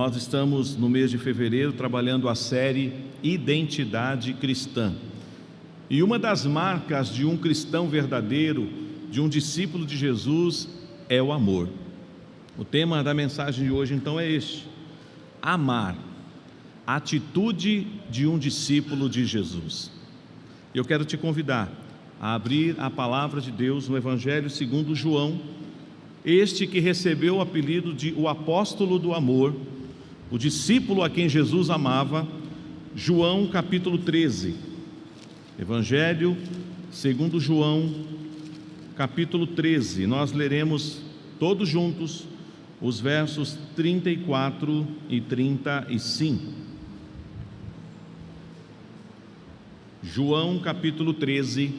Nós estamos no mês de fevereiro trabalhando a série Identidade Cristã. E uma das marcas de um cristão verdadeiro, de um discípulo de Jesus, é o amor. O tema da mensagem de hoje então é este: amar, a atitude de um discípulo de Jesus. Eu quero te convidar a abrir a palavra de Deus no Evangelho segundo João, este que recebeu o apelido de o apóstolo do amor, o discípulo a quem Jesus amava. João capítulo 13, Evangelho segundo João capítulo 13, nós leremos todos juntos os versos 34 e 35. João capítulo 13,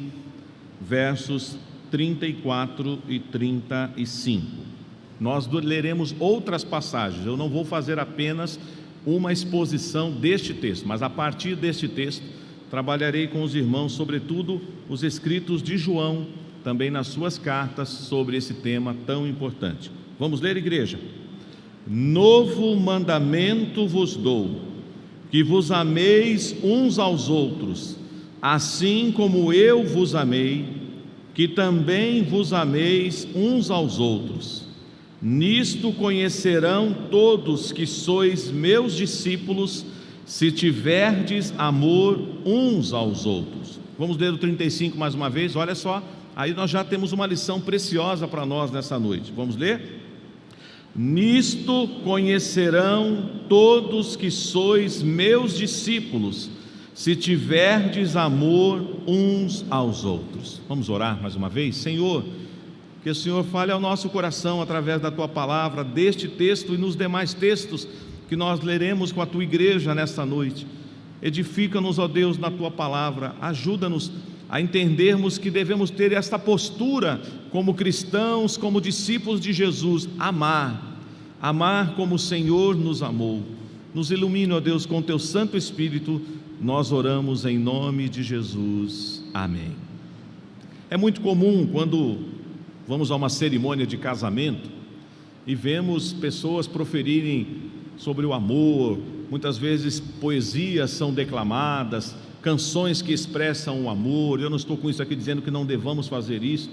versos 34 e 35. Nós leremos outras passagens, eu não vou fazer apenas uma exposição deste texto, mas a partir deste texto trabalharei com os irmãos, sobretudo os escritos de João, também nas suas cartas, sobre esse tema tão importante. Vamos ler, igreja? Novo mandamento vos dou, que vos ameis uns aos outros, assim como eu vos amei, que também vos ameis uns aos outros. Nisto conhecerão todos que sois meus discípulos, se tiverdes amor uns aos outros. Vamos ler o 35 mais uma vez, olha só, aí nós já temos uma lição preciosa para nós nessa noite. Vamos ler? Nisto conhecerão todos que sois meus discípulos, se tiverdes amor uns aos outros. Vamos orar mais uma vez? Senhor, que o Senhor fale ao nosso coração através da Tua palavra, deste texto e nos demais textos que nós leremos com a Tua igreja nesta noite. Edifica-nos, ó Deus, na Tua palavra, ajuda-nos a entendermos que devemos ter esta postura como cristãos, como discípulos de Jesus, amar como o Senhor nos amou. Nos ilumine, ó Deus, com Teu Santo Espírito, nós oramos em nome de Jesus, amém. É muito comum quando vamos a uma cerimônia de casamento e vemos pessoas proferirem sobre o amor, muitas vezes poesias são declamadas, canções que expressam o amor. Eu não estou com isso aqui dizendo que não devamos fazer isso.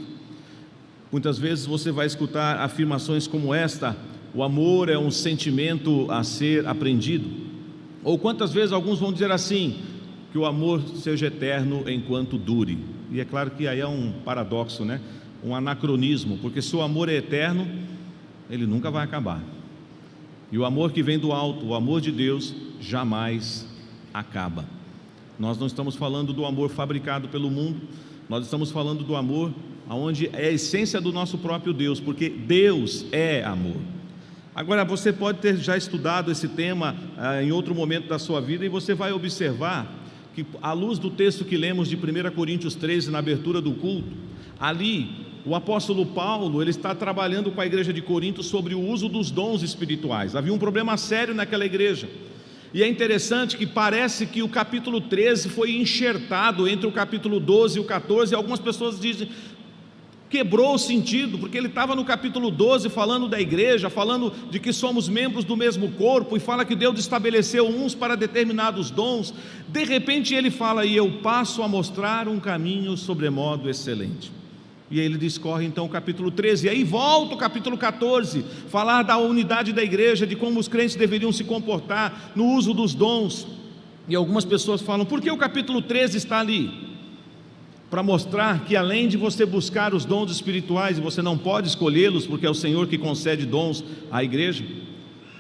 Muitas vezes você vai escutar afirmações como esta: o amor é um sentimento a ser aprendido. Ou quantas vezes alguns vão dizer assim, que o amor seja eterno enquanto dure. E é claro que aí é um paradoxo, né? Um anacronismo, porque se o amor é eterno, ele nunca vai acabar. E o amor que vem do alto, o amor de Deus, jamais acaba. Nós não estamos falando do amor fabricado pelo mundo, nós estamos falando do amor onde é a essência do nosso próprio Deus, porque Deus é amor. Agora, você pode ter já estudado esse tema em outro momento da sua vida, e você vai observar que, à luz do texto que lemos de 1 Coríntios 13, na abertura do culto, ali o apóstolo Paulo, ele está trabalhando com a igreja de Corinto sobre o uso dos dons espirituais. Havia um problema sério naquela igreja, e é interessante que parece que o capítulo 13 foi enxertado entre o capítulo 12 e o 14, e algumas pessoas dizem, quebrou o sentido, porque ele estava no capítulo 12 falando da igreja, falando de que somos membros do mesmo corpo, e fala que Deus estabeleceu uns para determinados dons. De repente ele fala, e eu passo a mostrar um caminho sobremodo excelente. E aí ele discorre então o capítulo 13, e aí volta o capítulo 14, falar da unidade da igreja, de como os crentes deveriam se comportar no uso dos dons. E algumas pessoas falam, por que o capítulo 13 está ali? Para mostrar que além de você buscar os dons espirituais, e você não pode escolhê-los, porque é o Senhor que concede dons à igreja,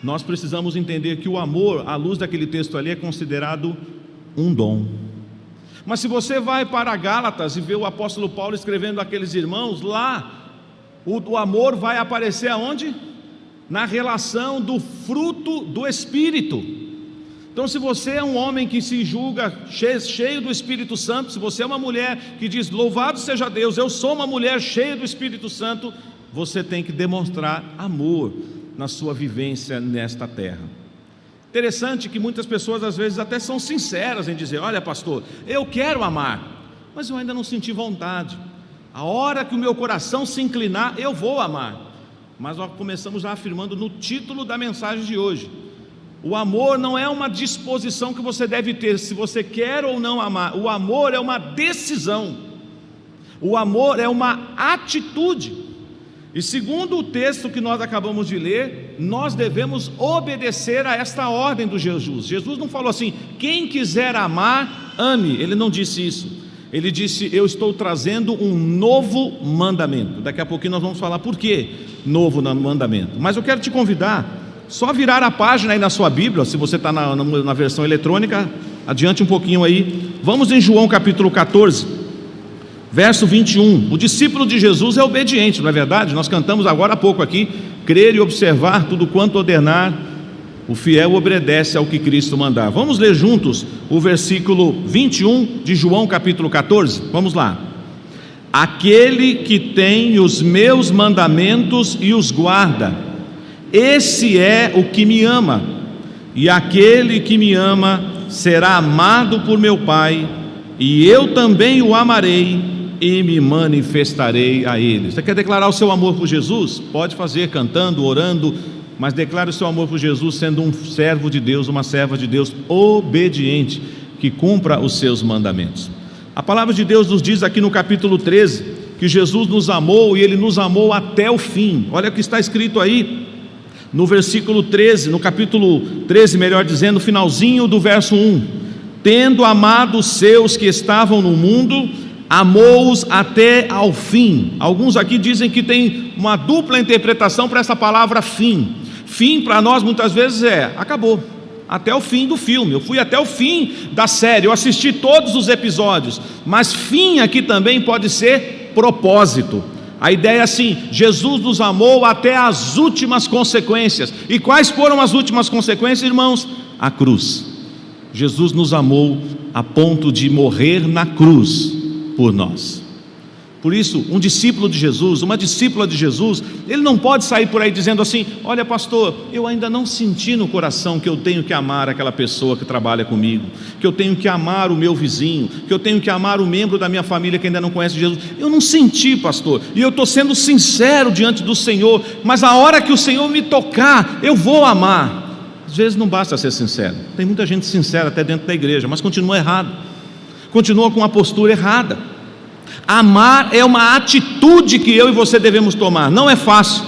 nós precisamos entender que o amor, à luz daquele texto ali, é considerado um dom. Mas se você vai para Gálatas e vê o apóstolo Paulo escrevendo àqueles irmãos, lá o amor vai aparecer aonde? Na relação do fruto do Espírito. Então, se você é um homem que se julga cheio do Espírito Santo, se você é uma mulher que diz, louvado seja Deus, eu sou uma mulher cheia do Espírito Santo, você tem que demonstrar amor na sua vivência nesta terra. Interessante que muitas pessoas às vezes até são sinceras em dizer, olha pastor, eu quero amar, mas eu ainda não senti vontade. A hora que o meu coração se inclinar, eu vou amar. Mas nós começamos já afirmando no título da mensagem de hoje, O amor não é uma disposição que você deve ter, se você quer ou não amar. O amor é uma decisão. O amor é uma atitude. E segundo o texto que nós acabamos de ler, nós devemos obedecer a esta ordem do Jesus. Jesus não falou assim, quem quiser amar, ame. Ele não disse isso. Ele disse, eu estou trazendo um novo mandamento. Daqui a pouquinho nós vamos falar por que novo mandamento. Mas eu quero te convidar, só virar a página aí na sua Bíblia, se você está na versão eletrônica, adiante um pouquinho aí. Vamos em João capítulo 14, verso 21. O discípulo de Jesus é obediente, não é verdade? Nós cantamos agora há pouco aqui, crer e observar tudo quanto ordenar, o fiel obedece ao que Cristo mandar. Vamos ler juntos o versículo 21 de João capítulo 14, vamos lá. Aquele que tem os meus mandamentos e os guarda, esse é o que me ama, e aquele que me ama será amado por meu Pai, e eu também o amarei e me manifestarei a ele. Você quer declarar o seu amor por Jesus? Pode fazer cantando, orando, mas declare o seu amor por Jesus sendo um servo de Deus, uma serva de Deus obediente, que cumpra os seus mandamentos. A palavra de Deus nos diz aqui no capítulo 13 que Jesus nos amou e Ele nos amou até o fim. Olha o que está escrito aí no versículo 13, no capítulo 13, melhor dizendo, finalzinho do verso 1: tendo amado os seus que estavam no mundo, amou-os até ao fim. Alguns aqui dizem que tem uma dupla interpretação para essa palavra fim. Fim para nós muitas vezes acabou, até o fim do filme, eu fui até o fim da série, eu assisti todos os episódios. Mas fim aqui também pode ser propósito. A ideia é assim, Jesus nos amou até as últimas consequências. E quais foram as últimas consequências, irmãos? A cruz. Jesus nos amou a ponto de morrer na cruz por nós. Por isso, um discípulo de Jesus, uma discípula de Jesus, ele não pode sair por aí dizendo assim: olha pastor, eu ainda não senti no coração que eu tenho que amar aquela pessoa que trabalha comigo, que eu tenho que amar o meu vizinho, que eu tenho que amar o membro da minha família que ainda não conhece Jesus. Eu não senti, pastor, e eu estou sendo sincero diante do Senhor, mas a hora que o Senhor me tocar, eu vou amar. Às vezes não basta ser sincero. Tem muita gente sincera até dentro da igreja, mas continua errado, continua com uma postura errada. Amar é uma atitude que eu e você devemos tomar. Não é fácil,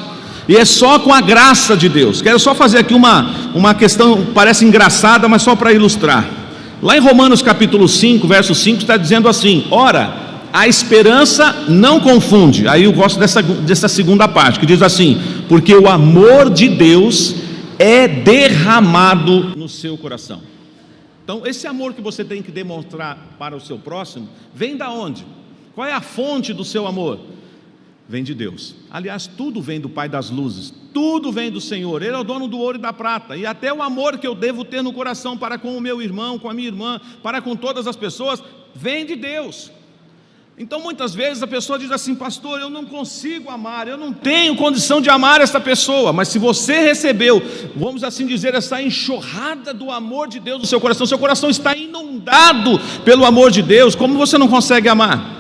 e é só com a graça de Deus. Quero só fazer aqui uma questão, parece engraçada, mas só para ilustrar. Lá em Romanos capítulo 5, verso 5, está dizendo assim: ora, a esperança não confunde. Aí eu gosto dessa segunda parte, que diz assim: porque o amor de Deus é derramado no seu coração. Então esse amor que você tem que demonstrar para o seu próximo, vem da onde? Qual é a fonte do seu amor? Vem de Deus. Aliás, tudo vem do Pai das luzes, tudo vem do Senhor. Ele é o dono do ouro e da prata. E até o amor que eu devo ter no coração para com o meu irmão, com a minha irmã, para com todas as pessoas, vem de Deus. Então muitas vezes a pessoa diz assim: pastor, eu não consigo amar, eu não tenho condição de amar essa pessoa. Mas se você recebeu, vamos assim dizer, essa enxurrada do amor de Deus no seu coração está inundado pelo amor de Deus, como você não consegue amar?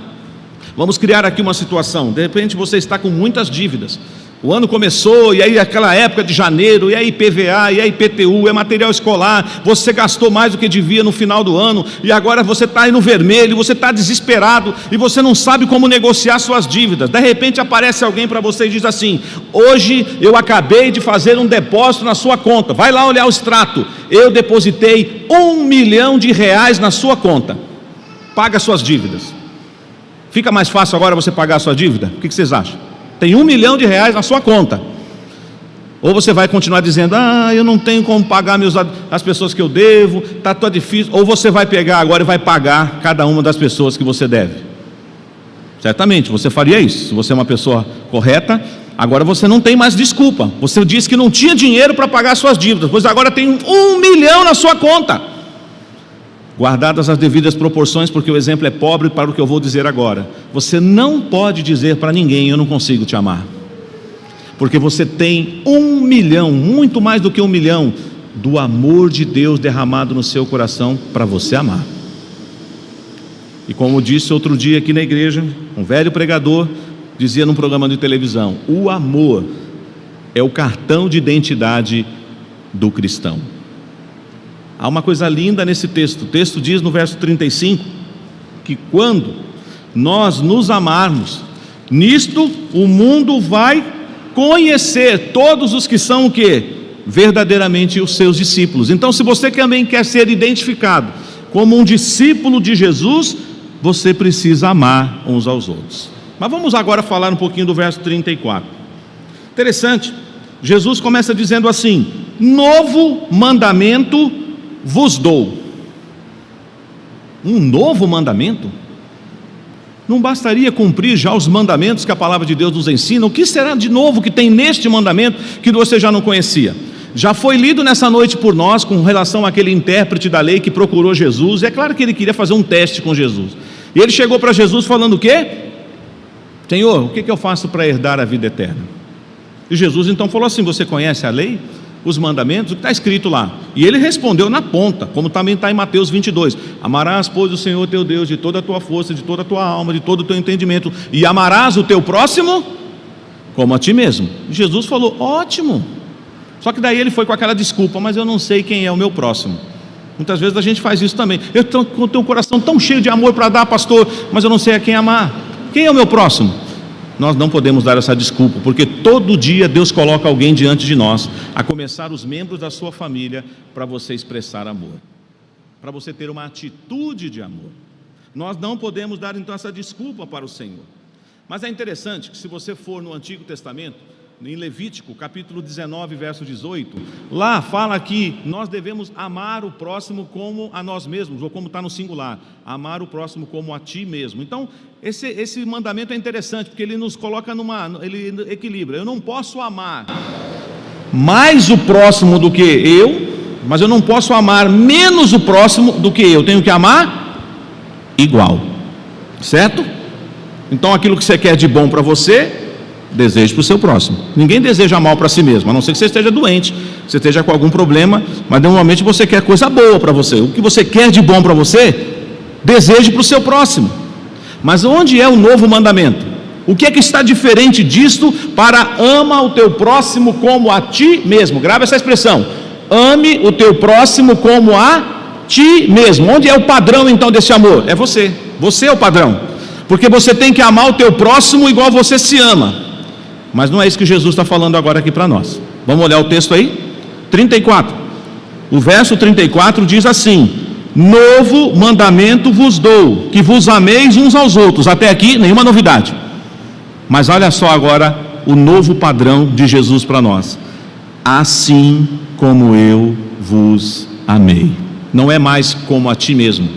Vamos criar aqui uma situação. De repente você está com muitas dívidas. O ano começou, e aí aquela época de janeiro, e aí IPVA, e aí IPTU, é material escolar, você gastou mais do que devia no final do ano, e agora você está aí no vermelho, você está desesperado, e você não sabe como negociar suas dívidas. De repente aparece alguém para você e diz assim: hoje eu acabei de fazer um depósito na sua conta, vai lá olhar o extrato, eu depositei R$1 milhão na sua conta, paga suas dívidas. Fica mais fácil agora você pagar a sua dívida? O que vocês acham? Tem R$1 milhão na sua conta. Ou você vai continuar dizendo: eu não tenho como pagar as pessoas que eu devo, está tão difícil. Ou você vai pegar agora e vai pagar cada uma das pessoas que você deve. Certamente você faria isso. Se você é uma pessoa correta, agora você não tem mais desculpa. Você disse que não tinha dinheiro para pagar suas dívidas, pois agora tem R$1 milhão na sua conta. Guardadas as devidas proporções, porque o exemplo é pobre para o que eu vou dizer agora. Você não pode dizer para ninguém: eu não consigo te amar, porque você tem R$1 milhão, muito mais do que R$1 milhão, do amor de Deus derramado no seu coração para você amar. E como disse outro dia aqui na igreja, um velho pregador dizia num programa de televisão: o amor é o cartão de identidade do cristão. Há uma coisa linda nesse texto. O texto diz no verso 35 que quando nós nos amarmos, nisto o mundo vai conhecer todos os que são o quê? Verdadeiramente os seus discípulos. Então, se você também quer ser identificado como um discípulo de Jesus, você precisa amar uns aos outros. Mas vamos agora falar um pouquinho do verso 34. Interessante, Jesus começa dizendo assim: novo mandamento vos dou. Um novo mandamento? Não bastaria cumprir já os mandamentos que a palavra de Deus nos ensina? O que será de novo que tem neste mandamento que você já não conhecia? Já foi lido nessa noite por nós com relação àquele intérprete da lei que procurou Jesus. É claro que ele queria fazer um teste com Jesus. E ele chegou para Jesus falando o quê? Senhor, o que eu faço para herdar a vida eterna? E Jesus então falou assim: você conhece a lei? Os mandamentos? O que está escrito lá? E ele respondeu na ponta, como também está em Mateus 22. Amarás, pois, o Senhor teu Deus de toda a tua força, de toda a tua alma, de todo o teu entendimento, e amarás o teu próximo como a ti mesmo. E Jesus falou: ótimo. Só que daí ele foi com aquela desculpa: mas eu não sei quem é o meu próximo. Muitas vezes a gente faz isso também. Eu tenho um coração tão cheio de amor para dar, pastor, mas eu não sei a quem amar. Quem é o meu próximo? Nós não podemos dar essa desculpa, porque todo dia Deus coloca alguém diante de nós, a começar os membros da sua família, para você expressar amor, para você ter uma atitude de amor. Nós não podemos dar então essa desculpa para o Senhor. Mas é interessante que se você for no Antigo Testamento, em Levítico, capítulo 19, verso 18, lá fala que nós devemos amar o próximo como a nós mesmos, ou como está no singular, amar o próximo como a ti mesmo. Então, esse mandamento é interessante, porque ele nos coloca ele equilibra. Eu não posso amar mais o próximo do que eu, mas eu não posso amar menos o próximo do que eu tenho que amar igual, certo? Então, aquilo que você quer de bom para você, deseje para o seu próximo. Ninguém deseja mal para si mesmo, a não ser que você esteja doente, que você esteja com algum problema, mas normalmente você quer coisa boa para você. O que você quer de bom para você, deseje para o seu próximo. Mas onde é o novo mandamento? O que é que está diferente disto para ama o teu próximo como a ti mesmo? Grava essa expressão: ame o teu próximo como a ti mesmo. Onde é o padrão então desse amor? É você. Você é o padrão, porque você tem que amar o teu próximo igual você se ama. Mas não é isso que Jesus está falando agora aqui para nós. Vamos olhar o texto aí? 34. O verso 34 diz assim: novo mandamento vos dou, que vos ameis uns aos outros. Até aqui nenhuma novidade. Mas olha só agora o novo padrão de Jesus para nós: assim como eu vos amei. Não é mais como a ti mesmo.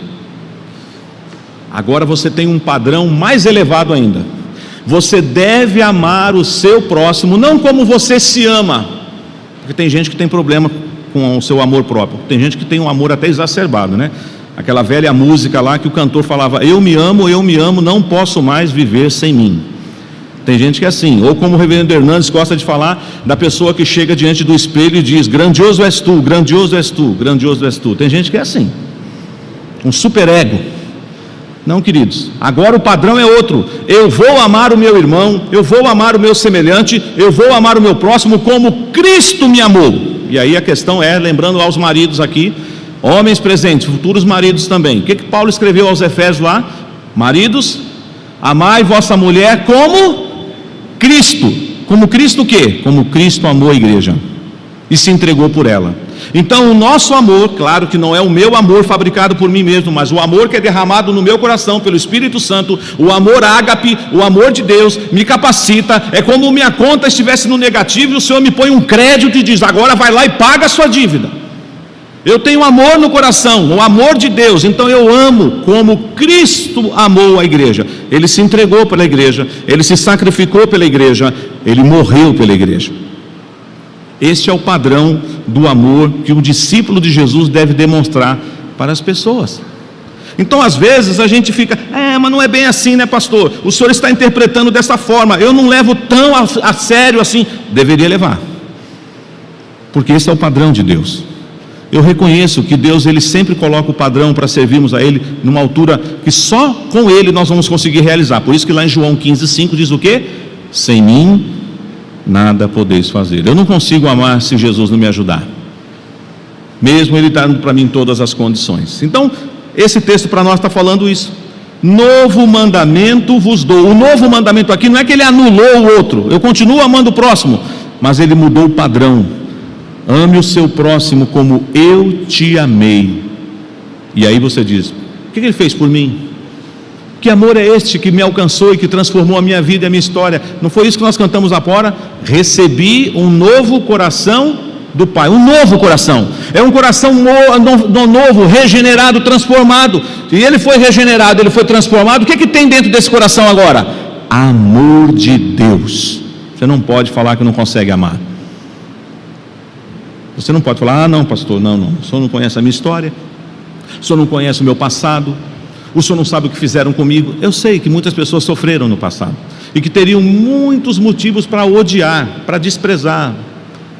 Agora você tem um padrão mais elevado ainda. Você deve amar o seu próximo, não como você se ama, porque tem gente que tem problema com o seu amor próprio, tem gente que tem um amor até exacerbado, né? Aquela velha música lá que o cantor falava: eu me amo, não posso mais viver sem mim. Tem gente que é assim. Ou como o reverendo Hernandes gosta de falar, da pessoa que chega diante do espelho e diz: grandioso és tu, grandioso és tu, grandioso és tu. Tem gente que é assim, um superego. Não, queridos, agora o padrão é outro. Eu vou amar o meu irmão, eu vou amar o meu semelhante, eu vou amar o meu próximo como Cristo me amou. E aí a questão é, lembrando aos maridos aqui, homens presentes, futuros maridos também, o que Paulo escreveu aos Efésios lá? Maridos, amai vossa mulher como Cristo. Como Cristo o quê? Como Cristo amou a igreja e se entregou por ela. Então o nosso amor, claro que não é o meu amor fabricado por mim mesmo, mas o amor que é derramado no meu coração pelo Espírito Santo, o amor ágape, o amor de Deus me capacita. É como minha conta estivesse no negativo e o Senhor me põe um crédito e diz: agora vai lá e paga a sua dívida. Eu tenho amor no coração, o amor de Deus, então eu amo como Cristo amou a igreja. Ele se entregou pela igreja, ele se sacrificou pela igreja, ele morreu pela igreja. Este é o padrão do amor que o discípulo de Jesus deve demonstrar para as pessoas. Então às vezes a gente fica: mas não é bem assim, né, pastor? O senhor está interpretando dessa forma, eu não levo tão a sério assim. Deveria levar, porque esse é o padrão de Deus. Eu reconheço que Deus, ele sempre coloca o padrão para servirmos a Ele numa altura que só com Ele nós vamos conseguir realizar. Por isso que lá em João 15,5 diz o quê? Sem mim nada podeis fazer. Eu não consigo amar se Jesus não me ajudar. mesmo Ele dando para mim todas as condições. Então, esse texto para nós está falando isso. Novo mandamento vos dou. O novo mandamento aqui não é que Ele anulou o outro, eu continuo amando o próximo, mas Ele mudou o padrão. Ame o seu próximo como eu te amei. E aí você diz: o que Ele fez por mim? Que amor é este que me alcançou e que transformou a minha vida e a minha história? Não foi isso que nós cantamos agora? Recebi um novo coração do Pai. Um novo coração. É um coração novo, regenerado, transformado. E ele foi regenerado, ele foi transformado. O que tem dentro desse coração agora? Amor de Deus. Você não pode falar que não consegue amar. Você não pode falar: ah, não, pastor, não, o senhor não conhece a minha história, o senhor não conhece o meu passado, o senhor não sabe o que fizeram comigo. Eu sei que muitas pessoas sofreram no passado e que teriam muitos motivos para odiar, para desprezar,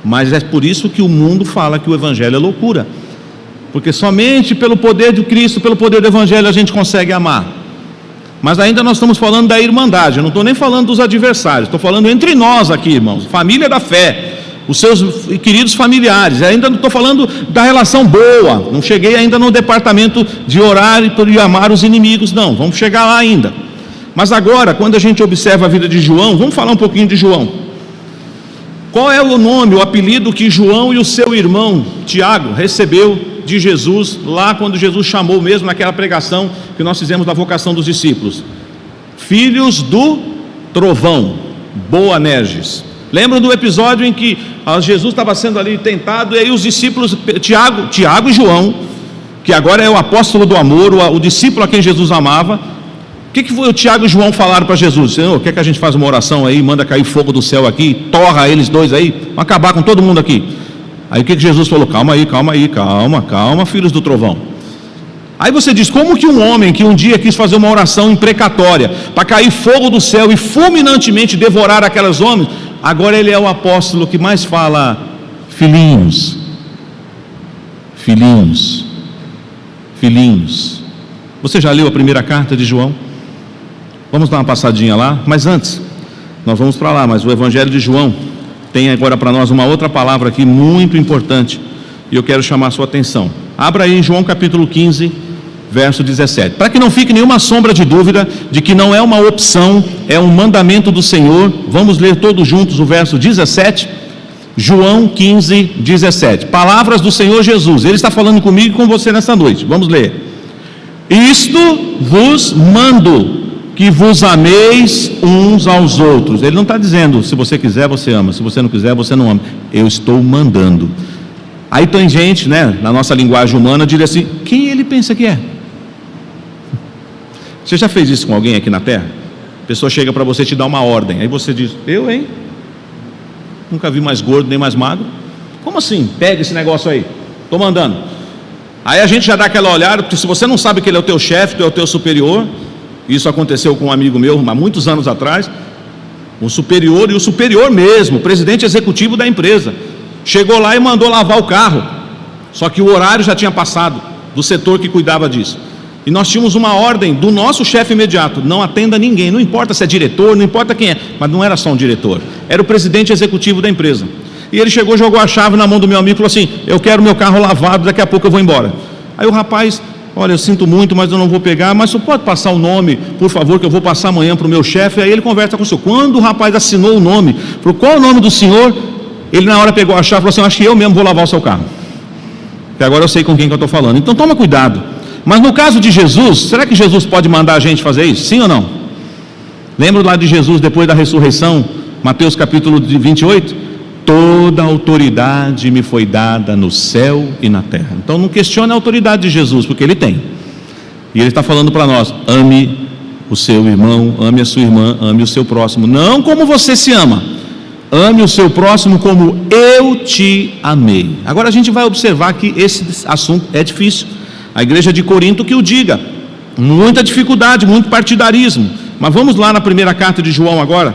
mas é por isso que o mundo fala que o Evangelho é loucura, porque somente pelo poder de Cristo, pelo poder do Evangelho, a gente consegue amar. Mas ainda nós estamos falando da irmandade, eu não estou nem falando dos adversários, estou falando entre nós aqui, irmãos, família da fé, os seus queridos familiares. Ainda não estou falando da relação boa, não cheguei ainda no departamento de orar e amar os inimigos, não, vamos chegar lá ainda. Mas agora, quando a gente observa a vida de João, vamos falar um pouquinho de João. Qual é o nome, o apelido que João e o seu irmão Tiago recebeu de Jesus, lá quando Jesus chamou mesmo naquela pregação que nós fizemos da vocação dos discípulos? Filhos do trovão, Boanerges. Lembram do episódio em que Jesus estava sendo ali tentado, e aí os discípulos, Tiago e João, que agora é o apóstolo do amor, o discípulo a quem Jesus amava, o que foi o Tiago e João falaram para Jesus? Senhor, quer que a gente faça uma oração aí, manda cair fogo do céu aqui, torra eles dois aí, vamos acabar com todo mundo aqui. Aí o que Jesus falou? Calma, filhos do trovão. Aí você diz: como que um homem que um dia quis fazer uma oração imprecatória para cair fogo do céu e fulminantemente devorar aqueles homens, agora ele é o apóstolo que mais fala: filhinhos. Você já leu a primeira carta de João? Vamos dar uma passadinha lá, mas antes, nós vamos para lá, mas o Evangelho de João tem agora para nós uma outra palavra aqui muito importante, e eu quero chamar a sua atenção. Abra aí em João capítulo 15, verso 17, para que não fique nenhuma sombra de dúvida de que não é uma opção, é um mandamento do Senhor. Vamos ler todos juntos o verso 17, João 15, 17, palavras do Senhor Jesus. Ele está falando comigo e com você nessa noite. Vamos ler: isto vos mando, que vos ameis uns aos outros. Ele não está dizendo: se você quiser você ama, se você não quiser você não ama. Eu estou mandando. Aí tem gente, na nossa linguagem humana, diria assim: quem ele pensa que é? Você já fez isso com alguém aqui na terra? A pessoa chega para você, te dá uma ordem, aí você diz: eu, hein? Nunca vi mais gordo nem mais magro. Como assim? Pega esse negócio aí, estou mandando. Aí a gente já dá aquela olhada, porque se você não sabe que ele é o teu chefe, é o teu superior, isso aconteceu com um amigo meu há muitos anos atrás, o superior, e o superior mesmo, o presidente executivo da empresa, chegou lá e mandou lavar o carro, só que o horário já tinha passado, do setor que cuidava disso, e nós tínhamos uma ordem do nosso chefe imediato: não atenda ninguém, não importa se é diretor, não importa quem é, mas não era só um diretor, era o presidente executivo da empresa. E ele chegou, jogou a chave na mão do meu amigo e falou assim: eu quero meu carro lavado, daqui a pouco eu vou embora. Aí o rapaz: olha, eu sinto muito, mas eu não vou pegar, mas você pode passar o nome, por favor, que eu vou passar amanhã para o meu chefe. Aí ele conversa com o senhor. Quando o rapaz assinou o nome, falou: qual é o nome do senhor? Ele na hora pegou a chave e falou assim: acho que eu mesmo vou lavar o seu carro, que agora eu sei com quem que eu estou falando. Então toma cuidado. Mas no caso de Jesus, será que Jesus pode mandar a gente fazer isso? Sim ou não? Lembra lá de Jesus depois da ressurreição, Mateus capítulo 28? Toda autoridade me foi dada no céu e na terra. Então não questione a autoridade de Jesus, porque Ele tem. E Ele está falando para nós: ame o seu irmão, ame a sua irmã, ame o seu próximo, não como você se ama, ame o seu próximo como eu te amei. Agora a gente vai observar que esse assunto é difícil. A igreja de Corinto que o diga, muita dificuldade, muito partidarismo. Mas vamos lá na primeira carta de João agora,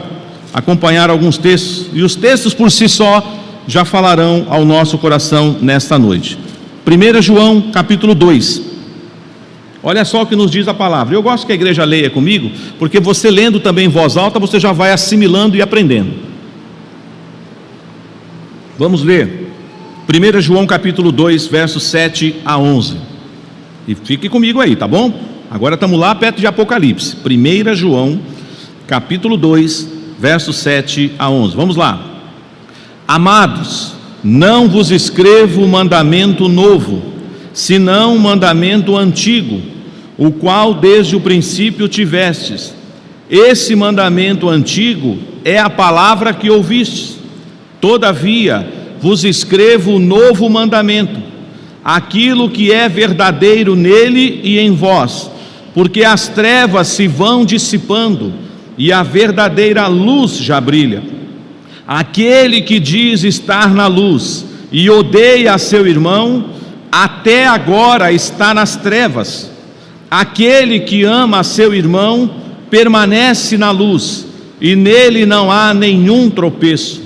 acompanhar alguns textos, e os textos por si só já falarão ao nosso coração nesta noite. 1 João capítulo 2, olha só o que nos diz a palavra. Eu gosto que a igreja leia comigo, porque você lendo também em voz alta, você já vai assimilando e aprendendo. Vamos ler 1 João capítulo 2, versos 7 a 11. E fique comigo aí, tá bom? Agora estamos lá perto de Apocalipse. 1 João capítulo 2, versos 7 a 11. Vamos lá. Amados, não vos escrevo mandamento novo, senão mandamento antigo, o qual desde o princípio tivestes. Esse mandamento antigo é a palavra que ouvistes. Todavia vos escrevo novo mandamento, aquilo que é verdadeiro nele e em vós, porque as trevas se vão dissipando e a verdadeira luz já brilha. Aquele que diz estar na luz e odeia a seu irmão, até agora está nas trevas. Aquele que ama a seu irmão permanece na luz, e nele não há nenhum tropeço.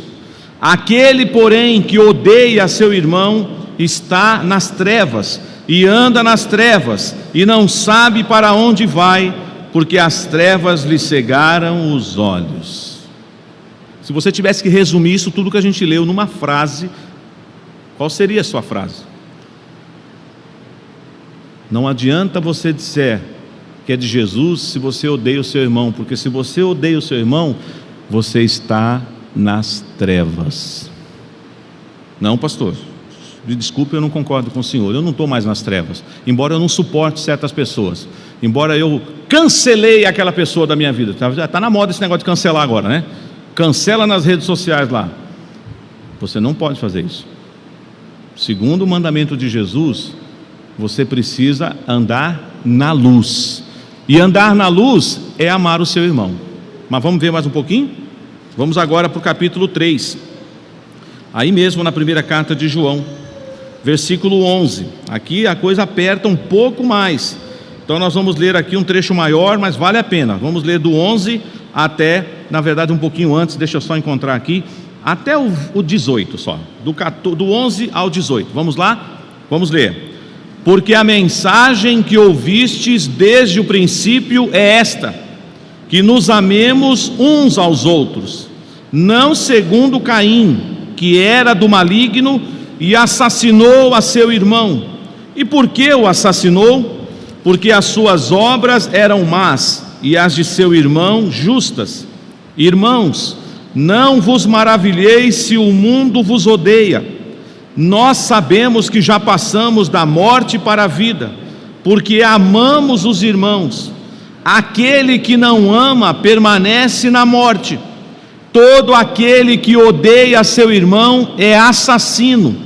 Aquele, porém, que odeia a seu irmão está nas trevas, e anda nas trevas, e não sabe para onde vai, porque as trevas lhe cegaram os olhos. Se você tivesse que resumir isso tudo que a gente leu numa frase, qual seria a sua frase? Não adianta você dizer que é de Jesus se você odeia o seu irmão, porque se você odeia o seu irmão, você está nas trevas. Não, pastor, me desculpe, eu não concordo com o senhor. Eu não estou mais nas trevas, embora eu não suporte certas pessoas, embora eu cancelei aquela pessoa da minha vida. Está na moda esse negócio de cancelar agora, né? Cancela nas redes sociais lá. Você não pode fazer isso. Segundo o mandamento de Jesus, você precisa andar na luz, e andar na luz é amar o seu irmão. Mas vamos ver mais um pouquinho? Vamos agora para o capítulo 3, aí mesmo na primeira carta de João, versículo 11. Aqui a coisa aperta um pouco mais, então nós vamos ler aqui um trecho maior, mas vale a pena. Vamos ler do 11 até, na verdade um pouquinho antes, deixa eu só encontrar aqui, até o 18 só, do 11 ao 18, vamos lá? Vamos ler. Porque a mensagem que ouvistes desde o princípio é esta, que nos amemos uns aos outros, não segundo Caim, que era do maligno e assassinou a seu irmão. E por que o assassinou? Porque as suas obras eram más e as de seu irmão justas. Irmãos, não vos maravilheis se o mundo vos odeia. Nós sabemos que já passamos da morte para a vida, porque amamos os irmãos. Aquele que não ama permanece na morte. Todo aquele que odeia seu irmão é assassino.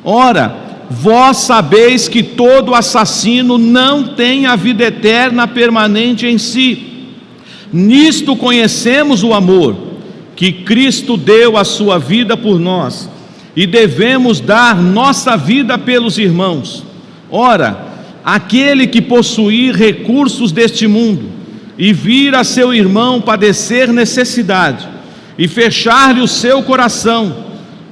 Ora, vós sabeis que todo assassino não tem a vida eterna permanente em si. Nisto conhecemos o amor, que Cristo deu a sua vida por nós, e devemos dar nossa vida pelos irmãos. Ora, aquele que possuir recursos deste mundo e vir a seu irmão padecer necessidade e fechar-lhe o seu coração,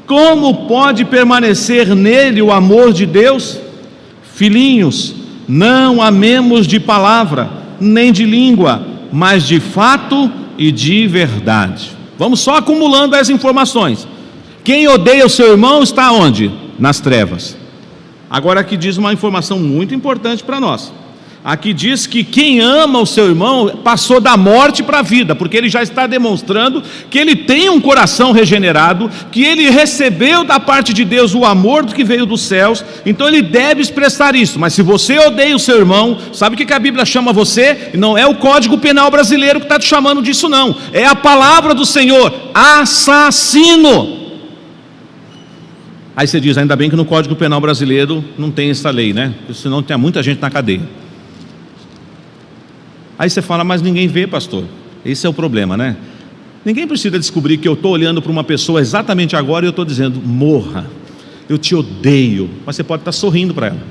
como pode permanecer nele o amor de Deus? Filhinhos, não amemos de palavra, nem de língua, mas de fato e de verdade. Vamos só acumulando as informações. Quem odeia o seu irmão está onde? Nas trevas. Agora aqui diz uma informação muito importante para nós. Aqui diz que quem ama o seu irmão passou da morte para a vida, porque ele já está demonstrando que ele tem um coração regenerado, que ele recebeu da parte de Deus o amor que veio dos céus, então ele deve expressar isso. Mas se você odeia o seu irmão, sabe o que a Bíblia chama você? Não é o Código Penal brasileiro que está te chamando disso, não. É a palavra do Senhor: assassino. Aí você diz, ainda bem que no Código Penal brasileiro não tem essa lei, né? Porque senão tem muita gente na cadeia. Aí você fala, mas ninguém vê, pastor. Esse é o problema, né? Ninguém precisa descobrir que eu estou olhando para uma pessoa exatamente agora e eu estou dizendo, morra, eu te odeio. Mas você pode estar sorrindo para ela,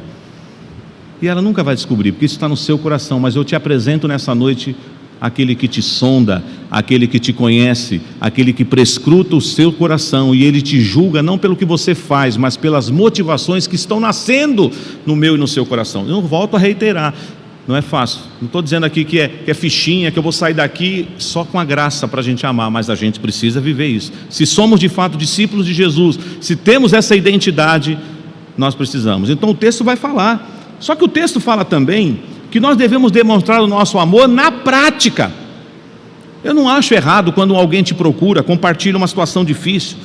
e ela nunca vai descobrir, porque isso está no seu coração. Mas eu te apresento nessa noite aquele que te sonda, aquele que te conhece, aquele que prescruta o seu coração, e ele te julga não pelo que você faz, mas pelas motivações que estão nascendo no meu e no seu coração. Eu volto a reiterar, Não é fácil. Não estou dizendo aqui que é fichinha, que eu vou sair daqui só com a graça para a gente amar, mas a gente precisa viver isso. Se somos de fato discípulos de Jesus, se temos essa identidade, nós precisamos. Então o texto vai falar. Só que o texto fala também que nós devemos demonstrar o nosso amor na prática. Eu não acho errado quando alguém te procura, compartilha uma situação difícil,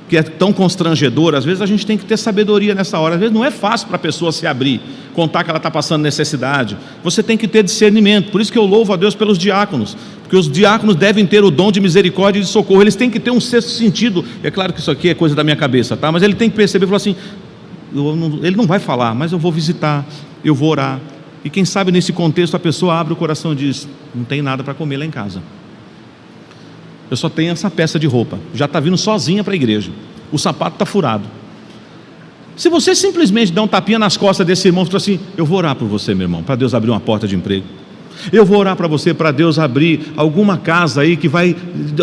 que é tão constrangedora. Às vezes a gente tem que ter sabedoria nessa hora. Às vezes não é fácil para a pessoa se abrir, contar que ela está passando necessidade. Você tem que ter discernimento. Por isso que eu louvo a Deus pelos diáconos, porque os diáconos devem ter o dom de misericórdia e de socorro. Eles têm que ter um sexto sentido. É claro que isso aqui é coisa da minha cabeça, tá? Mas ele tem que perceber e falar assim, ele não vai falar, mas eu vou visitar, eu vou orar. E quem sabe nesse contexto a pessoa abre o coração e diz, não tem nada para comer lá em casa, eu só tenho essa peça de roupa, já está vindo sozinha para a igreja, o sapato está furado. Se você simplesmente dá um tapinha nas costas desse irmão e fala assim, eu vou orar por você, meu irmão, para Deus abrir uma porta de emprego, eu vou orar para você, para Deus abrir alguma casa aí que vai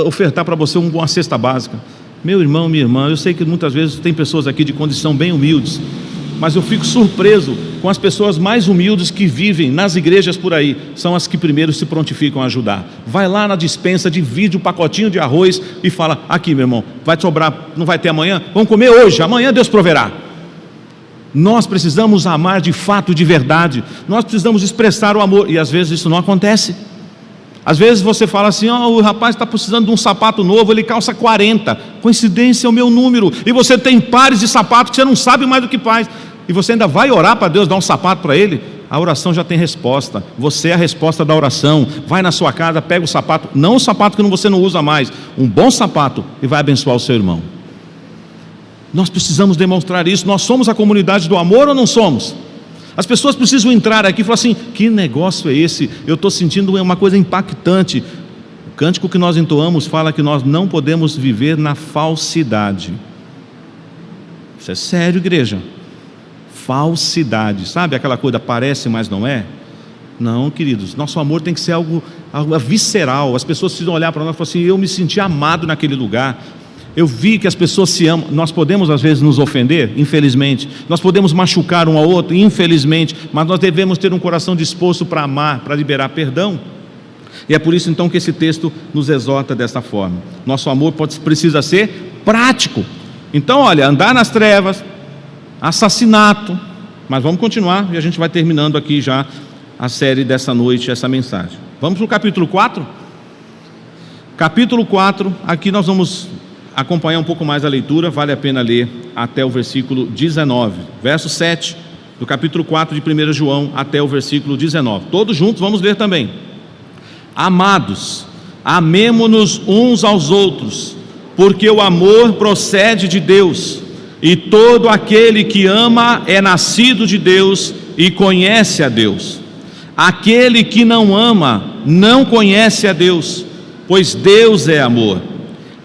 ofertar para você uma cesta básica. Meu irmão, minha irmã, eu sei que muitas vezes tem pessoas aqui de condição bem humildes, mas eu fico surpreso com as pessoas mais humildes que vivem nas igrejas por aí, são as que primeiro se prontificam a ajudar. Vai lá na despensa, divide um pacotinho de arroz e fala, aqui meu irmão, vai te sobrar, não vai ter amanhã? Vamos comer hoje, amanhã Deus proverá. Nós precisamos amar de fato, de verdade, nós precisamos expressar o amor, e às vezes isso não acontece. Às vezes você fala assim, o rapaz está precisando de um sapato novo, ele calça 40, coincidência é o meu número, e você tem pares de sapatos que você não sabe mais do que faz, e você ainda vai orar para Deus dar um sapato para ele? A oração já tem resposta, você é a resposta da oração. Vai na sua casa, pega o sapato, não o sapato que você não usa mais, um bom sapato, e vai abençoar o seu irmão. Nós precisamos demonstrar isso. Nós somos a comunidade do amor ou não somos? As pessoas precisam entrar aqui e falar assim, que negócio é esse? Eu estou sentindo uma coisa impactante. O cântico que nós entoamos fala que nós não podemos viver na falsidade. Isso é sério, igreja. Falsidade, sabe aquela coisa, parece, mas não é? Não, queridos, nosso amor tem que ser algo visceral. As pessoas precisam olhar para nós e falar assim, eu me senti amado naquele lugar, eu vi que as pessoas se amam. Nós podemos às vezes nos ofender, infelizmente, nós podemos machucar um ao outro, infelizmente, mas nós devemos ter um coração disposto para amar, para liberar perdão. E é por isso então que esse texto nos exorta dessa forma. Nosso amor precisa ser prático. Então olha, andar nas trevas, assassinato, mas vamos continuar e a gente vai terminando aqui já a série dessa noite, essa mensagem. Vamos para o capítulo 4? Capítulo 4, aqui nós vamos acompanhar um pouco mais a leitura, vale a pena ler até o versículo 19, verso 7 do capítulo 4 de 1 João até o versículo 19, todos juntos vamos ler também. Amados, amemo-nos uns aos outros, porque o amor procede de Deus, e todo aquele que ama é nascido de Deus e conhece a Deus. Aquele que não ama não conhece a Deus, pois Deus é amor.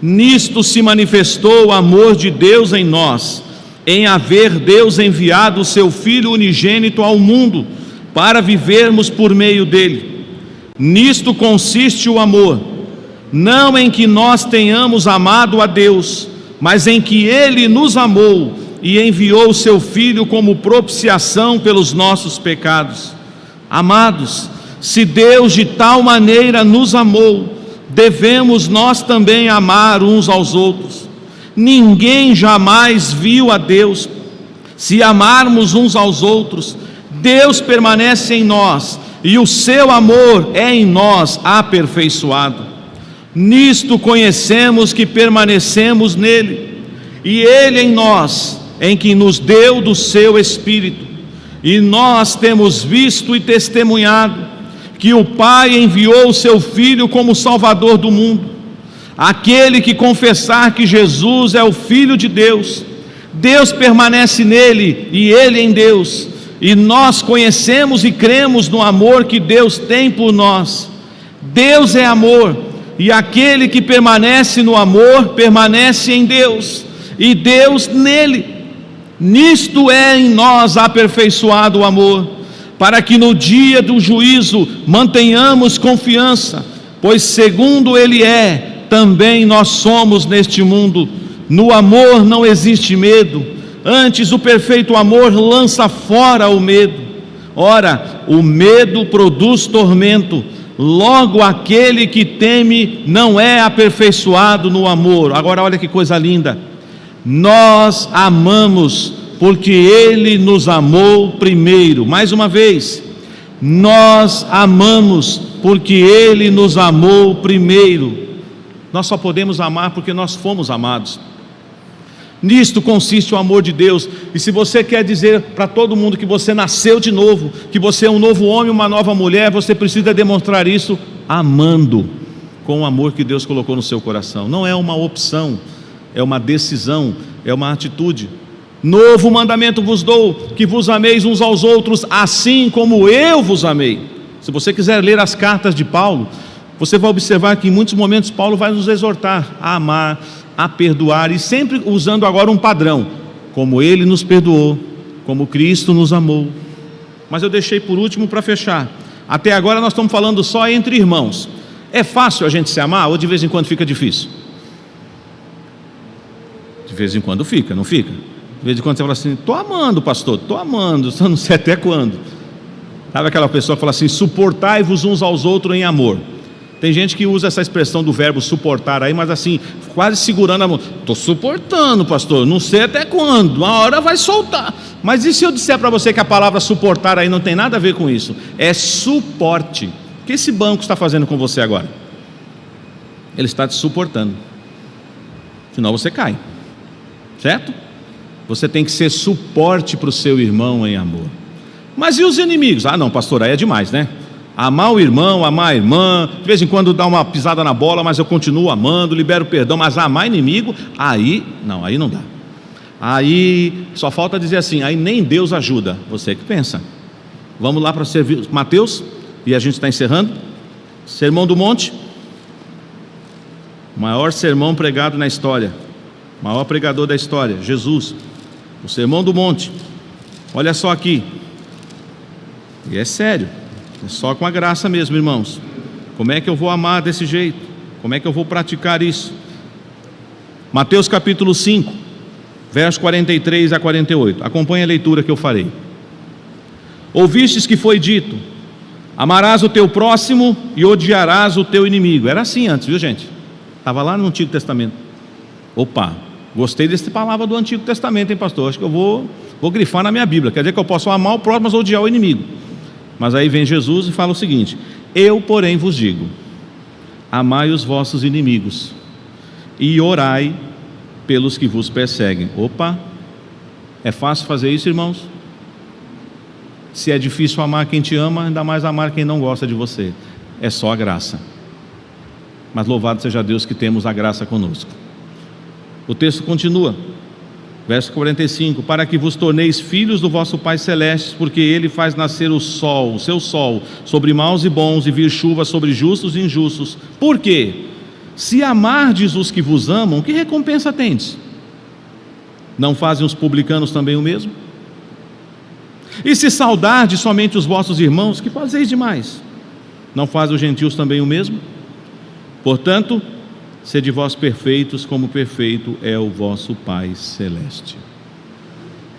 Nisto se manifestou o amor de Deus em nós, em haver Deus enviado o seu Filho unigênito ao mundo, para vivermos por meio dele. Nisto consiste o amor, não em que nós tenhamos amado a Deus, mas em que Ele nos amou e enviou o seu Filho como propiciação pelos nossos pecados. Amados, se Deus de tal maneira nos amou, devemos nós também amar uns aos outros. Ninguém jamais viu a Deus. Se amarmos uns aos outros, Deus permanece em nós e o seu amor é em nós aperfeiçoado. Nisto conhecemos que permanecemos nele, e ele em nós, em que nos deu do seu Espírito. E nós temos visto e testemunhado que o Pai enviou o seu Filho como Salvador do mundo. Aquele que confessar que Jesus é o Filho de Deus, Deus permanece nele e ele em Deus, e nós conhecemos e cremos no amor que Deus tem por nós. Deus é amor, e aquele que permanece no amor, permanece em Deus, e Deus nele. Nisto é em nós aperfeiçoado o amor, para que no dia do juízo mantenhamos confiança, pois segundo Ele é, também nós somos neste mundo. No amor não existe medo, antes o perfeito amor lança fora o medo, Ora, o medo produz tormento, logo aquele que teme não é aperfeiçoado no amor. Agora olha que coisa linda, nós amamos porque Ele nos amou primeiro. Mais uma vez, nós amamos porque Ele nos amou primeiro. Nós só podemos amar porque nós fomos amados. Nisto consiste o amor de Deus. E se você quer dizer para todo mundo que você nasceu de novo, que você é um novo homem, uma nova mulher, você precisa demonstrar isso amando, com o amor que Deus colocou no seu coração. Não é uma opção, é uma decisão, é uma atitude. Novo mandamento vos dou, que vos ameis uns aos outros, assim como eu vos amei. Se você quiser ler as cartas de Paulo, você vai observar que em muitos momentos Paulo vai nos exortar a amar, a perdoar, e sempre usando agora um padrão, como Ele nos perdoou, como Cristo nos amou. Mas eu deixei por último para fechar. Até agora nós estamos falando só entre irmãos. É fácil a gente se amar ou de vez em quando fica difícil? De vez em quando fica, não fica? De vez em quando você fala assim, estou amando, pastor, estou amando, só não sei até quando. Sabe aquela pessoa que fala assim, suportai-vos uns aos outros em amor. Tem gente que usa essa expressão do verbo suportar aí, mas assim, quase segurando a mão. Estou suportando, pastor, não sei até quando, uma hora vai soltar. Mas e se eu disser para você que a palavra suportar aí não tem nada a ver com isso? É suporte. O que esse banco está fazendo com você agora? Ele está te suportando. Senão você cai. Certo? Você tem que ser suporte para o seu irmão em amor. Mas e os inimigos? Ah não, pastor, aí é demais, né? Amar o irmão, amar a irmã, de vez em quando dá uma pisada na bola, mas eu continuo amando, libero perdão, mas amar inimigo, aí não dá. Aí só falta dizer assim, aí nem Deus ajuda, você que pensa. Vamos lá para servir Mateus, e a gente está encerrando. Sermão do Monte, maior sermão pregado na história, maior pregador da história, Jesus. O Sermão do Monte, olha só aqui, e é sério. É só com a graça mesmo, irmãos. Como é que eu vou amar desse jeito? Como é que eu vou praticar isso? Mateus capítulo 5, verso 43 a 48. Acompanhe a leitura que eu farei. Ouvistes que foi dito, amarás o teu próximo e odiarás o teu inimigo. Era assim antes, viu gente? Estava lá no Antigo Testamento. Opa, gostei dessa palavra do Antigo Testamento, hein pastor? Acho que eu vou grifar na minha Bíblia. Quer dizer que eu posso amar o próximo, mas odiar o inimigo. Mas aí vem Jesus e fala o seguinte: eu porém vos digo, amai os vossos inimigos e orai pelos que vos perseguem. Opa, é fácil fazer isso, irmãos? Se é difícil amar quem te ama, ainda mais amar quem não gosta de você. É só a graça. Mas louvado seja Deus que temos a graça conosco. O texto continua, verso 45, para que vos torneis filhos do vosso Pai Celeste, porque Ele faz nascer o seu sol, sobre maus e bons, e vir chuva sobre justos e injustos. Por quê? Se amardes os que vos amam, que recompensa tendes? Não fazem os publicanos também o mesmo? E se saudardes somente os vossos irmãos, que fazeis demais? Não fazem os gentios também o mesmo? Portanto, sede vós perfeitos, como perfeito é o vosso Pai Celeste.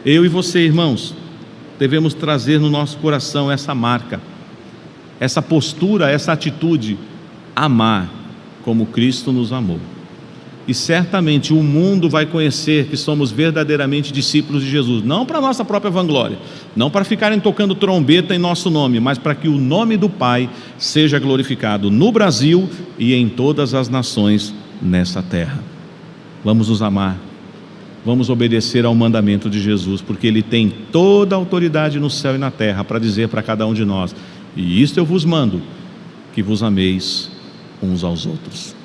Eu e você, irmãos, devemos trazer no nosso coração essa marca, essa postura, essa atitude, amar como Cristo nos amou. E certamente o mundo vai conhecer que somos verdadeiramente discípulos de Jesus, não para nossa própria vanglória, não para ficarem tocando trombeta em nosso nome, mas para que o nome do Pai seja glorificado no Brasil e em todas as nações nessa terra. Vamos nos amar, vamos obedecer ao mandamento de Jesus, porque Ele tem toda a autoridade no céu e na terra para dizer para cada um de nós: e isto eu vos mando, que vos ameis uns aos outros.